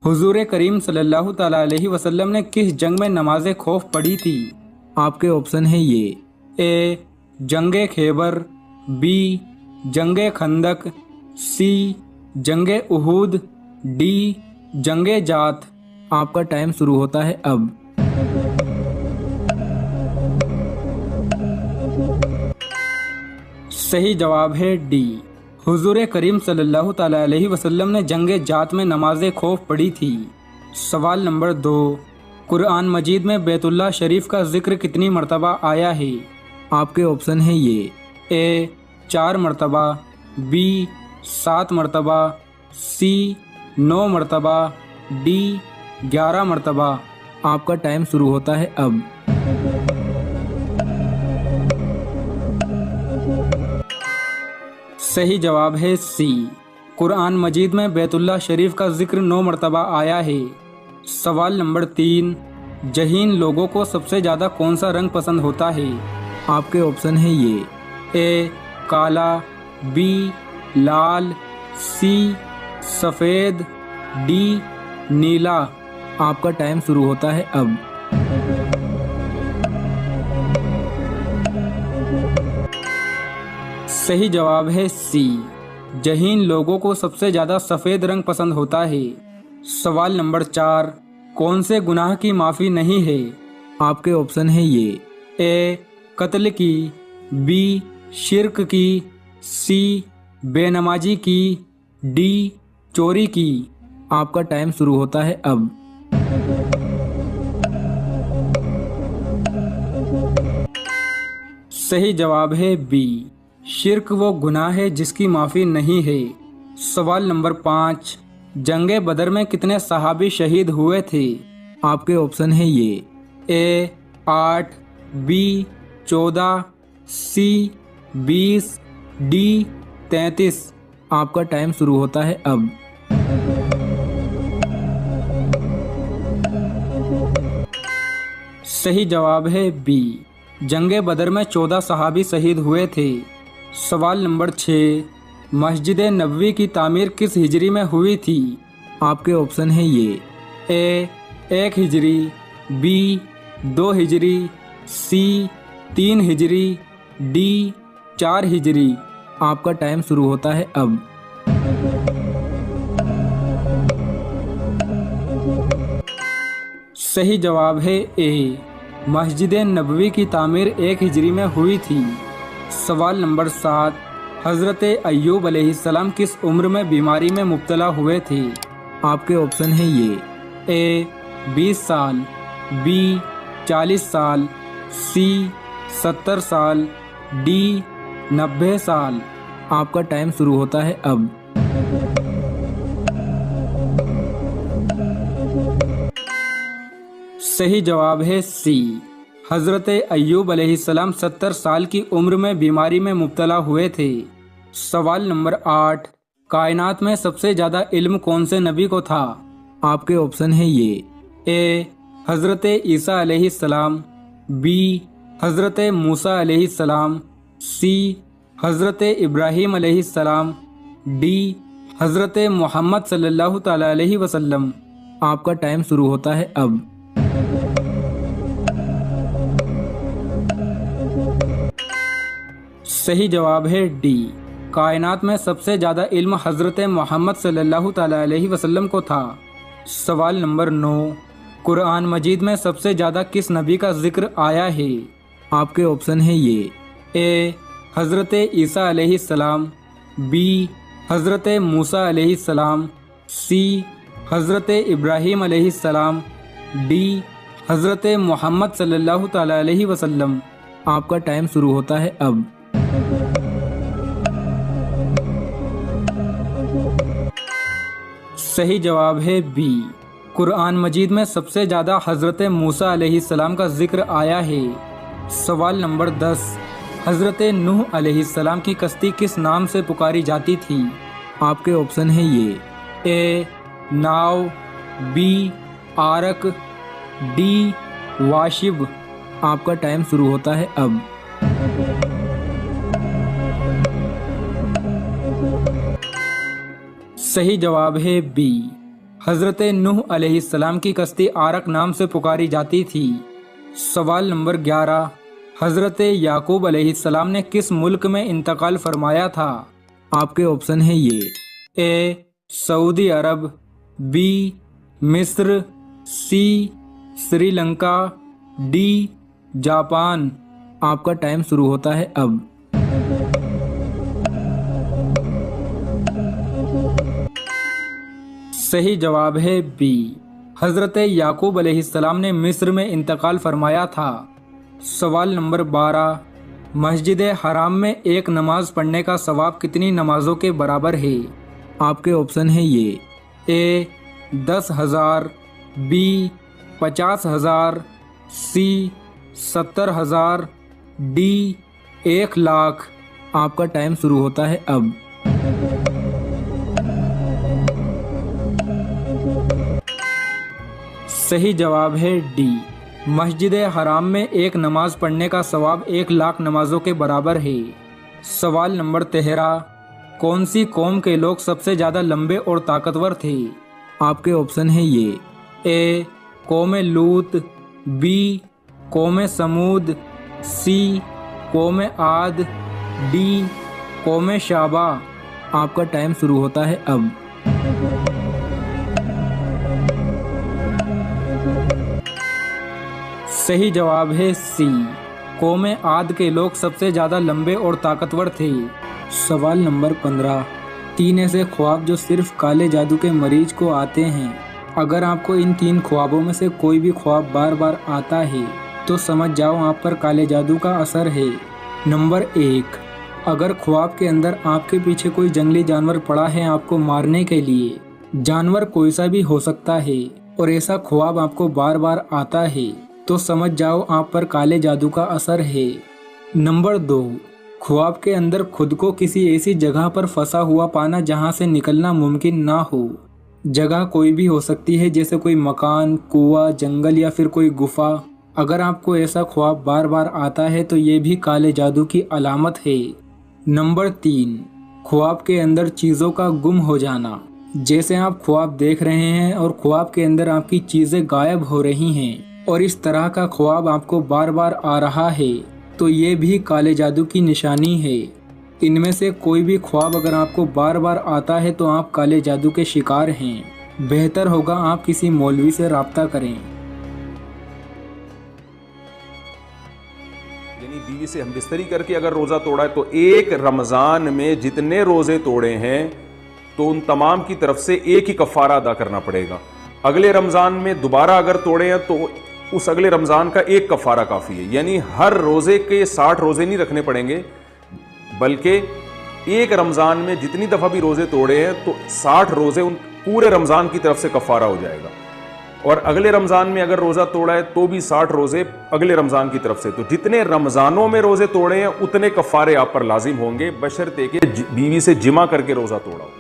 हुजूर करीम सल्लल्लाहु ताला अलैहि वसल्लम ने किस जंग में नमाज खौफ पढ़ी थी? आपके ऑप्शन है ये। ए जंगे खैबर, बी जंगे खंदक, सी जंगे उहूद, डी जंगे जात। आपका टाइम शुरू होता है अब। सही जवाब है डी। हुजूर करीम सल्लल्लाहु ताला अलैहि वसल्लम ने जंगे जात में नमाज खौफ पढ़ी थी। सवाल नंबर 2, कुरान मजीद में बैतुल्लाह शरीफ का जिक्र कितनी मरतबा आया है? आपके ऑप्शन है ये। ए 4 मरतबा, बी 7 मरतबा, सी 9 मरतबा, डी 11 मरतबा। आपका टाइम शुरू होता है अब। सही जवाब है सी। कुरान मजीद में बैतुल्लाह शरीफ का जिक्र 9 मरतबा आया है। सवाल नंबर 3, जहीन लोगों को सबसे ज़्यादा कौन सा रंग पसंद होता है? आपके ऑप्शन है ये। ए काला, बी लाल, सी सफ़ेद, डी नीला। आपका टाइम शुरू होता है अब। सही जवाब है सी। जहीन लोगों को सबसे ज़्यादा सफ़ेद रंग पसंद होता है। सवाल नंबर 4, कौन से गुनाह की माफ़ी नहीं है? आपके ऑप्शन है ये। ए कत्ल की, बी शिर्क की, सी बेनमाजी की, डी चोरी की। आपका टाइम शुरू होता है अब। सही जवाब है बी। शिर्क वो गुनाह है जिसकी माफ़ी नहीं है। सवाल नंबर 5, जंगे बदर में कितने सहाबी शहीद हुए थे? आपके ऑप्शन है ये। ए 8, बी 14, सी 20, डी 33। आपका टाइम शुरू होता है अब। सही जवाब है बी। जंगे बदर में 14 सहाबी शहीद हुए थे। सवाल नंबर 6, मस्जिद नबवी की तामीर किस हिजरी में हुई थी? आपके ऑप्शन है ये। ए 1 हिजरी, बी 2 हिजरी, सी 3 हिजरी, डी 4 हिजरी। आपका टाइम शुरू होता है अब। सही जवाब है ए। मस्जिद नबवी की तामीर 1 हिजरी में हुई थी। सवाल नंबर 7, हज़रत अय्यूब अलैहिस्सलाम किस उम्र में बीमारी में मुब्तला हुए थे? आपके ऑप्शन है ये। ए 20 साल, बी 40 साल, सी 70 साल, डी 90 साल। आपका टाइम शुरू होता है अब। सही जवाब है सी। हज़रत अय्यूब अलैहिस्सलाम 70 साल की उम्र में बीमारी में मुब्तला हुए थे। सवाल नंबर 8, कायनात में सबसे ज़्यादा इल्म कौन से नबी को था? आपके ऑप्शन है ये। ए हज़रत ईसा अलैहिस्सलाम, बी हज़रत मूसा अलैहिस्सलाम, सी हज़रत इब्राहीम अलैहिस्सलाम, डी हज़रत मोहम्मद सल्लल्लाहु ताला अलैहि वसल्लम। आपका टाइम शुरू होता है अब। सही जवाब है डी। कायनात में सबसे ज़्यादा इल्म हज़रत मोहम्मद सल्लल्लाहु ताला अलैहि वसल्लम को था। सवाल नंबर 9, कुरान मजीद में सबसे ज़्यादा किस नबी का जिक्र आया है? आपके ऑप्शन है ये। ए हज़रत ईसा अलैहिस्सलाम, बी हज़रत मूसा अलैहिस्सलाम, सी हज़रत इब्राहीम अलैहिस्सलाम, डी हज़रत मोहम्मद सल्लल्लाहु ताला अलैहि वसल्लम। आपका टाइम शुरू होता है अब। सही जवाब है बी। कुरान मजीद में सबसे ज़्यादा हज़रत मूसा अलैहिस्सलाम का जिक्र आया है। सवाल नंबर 10, हज़रत नूह अलैहिस्सलाम की कश्ती किस नाम से पुकारी जाती थी? आपके ऑप्शन है ये। ए नाव, बी आरक, डी वाशिब। आपका टाइम शुरू होता है अब। सही जवाब है बी। हजरत नूह अलैहिस्सलाम की कश्ती आरक नाम से पुकारी जाती थी। सवाल नंबर 11, हजरत याकूब अलैहिस्सलाम ने किस मुल्क में इंतकाल फरमाया था? आपके ऑप्शन है ये, ए सऊदी अरब, बी मिस्र, सी श्रीलंका, डी जापान। आपका टाइम शुरू होता है अब। सही जवाब है बी, हजरत याकूब अलैहिस्सलाम ने मिस्र में इंतकाल फरमाया था। सवाल नंबर 12, मस्जिद हराम में एक नमाज पढ़ने का सवाब कितनी नमाजों के बराबर है? आपके ऑप्शन है ये, ए 10,000, बी 50,000, सी 70,000, डी 1,00,000। आपका टाइम शुरू होता है अब। सही जवाब है डी, मस्जिद हराम में एक नमाज पढ़ने का सवाब 1,00,000 नमाजों के बराबर है। सवाल नंबर 13, कौन सी कौम के लोग सबसे ज़्यादा लंबे और ताकतवर थे? आपके ऑप्शन है ये, ए कौम लूत, बी कौम समूद, सी कौम आद, डी कौम शाबा। आपका टाइम शुरू होता है अब। सही जवाब है सी, कौम आद के लोग सबसे ज़्यादा लंबे और ताकतवर थे। सवाल नंबर 15, 3 ऐसे ख्वाब जो सिर्फ काले जादू के मरीज को आते हैं। अगर आपको इन 3 ख्वाबों में से कोई भी ख्वाब बार बार आता है तो समझ जाओ आप पर काले जादू का असर है। नंबर 1, अगर ख्वाब के अंदर आपके पीछे कोई जंगली जानवर पड़ा है आपको मारने के लिए, जानवर कोई सा भी हो सकता है, और ऐसा ख्वाब आपको बार बार आता है तो समझ जाओ आप पर काले जादू का असर है। नंबर 2, ख्वाब के अंदर खुद को किसी ऐसी जगह पर फंसा हुआ पाना जहां से निकलना मुमकिन ना हो। जगह कोई भी हो सकती है, जैसे कोई मकान, कुआं, जंगल या फिर कोई गुफा। अगर आपको ऐसा ख्वाब बार बार आता है तो ये भी काले जादू की अलामत है। नंबर 3, ख्वाब के अंदर चीज़ों का गुम हो जाना। जैसे आप ख्वाब देख रहे हैं और ख्वाब के अंदर आपकी चीज़ें गायब हो रही हैं और इस तरह का ख्वाब आपको बार बार आ रहा है तो ये भी काले जादू की निशानी है। इनमें से कोई भी ख्वाब अगर आपको बार बार आता है तो आप काले जादू के शिकार हैं। बेहतर होगा आप किसी मौलवी से राब्ता करें। यानी बीवी से हमबिस्तरी करके अगर रोज़ा तोड़ा है तो एक रमज़ान में जितने रोज़े तोड़े हैं तो उन तमाम की तरफ से एक ही कफ़ारा अदा करना पड़ेगा। अगले रमज़ान में दोबारा अगर तोड़े हैं तो उस अगले रमज़ान का एक कफ़ारा काफ़ी है। यानी हर रोज़े के 60 रोज़े नहीं रखने पड़ेंगे, बल्कि एक रमज़ान में जितनी दफ़ा भी रोज़े तोड़े हैं तो 60 रोज़े उन पूरे रमज़ान की तरफ से कफ़ारा हो जाएगा। और अगले रमज़ान में अगर रोज़ा तोड़ा है तो भी 60 रोज़े अगले रमज़ान की तरफ से। तो जितने रमज़ानों में रोज़े तोड़े हैं उतने कफ़ारे आप पर लाजिम होंगे, बशर्ते कि बीवी से जिमा करके रोज़ा तोड़ा हो।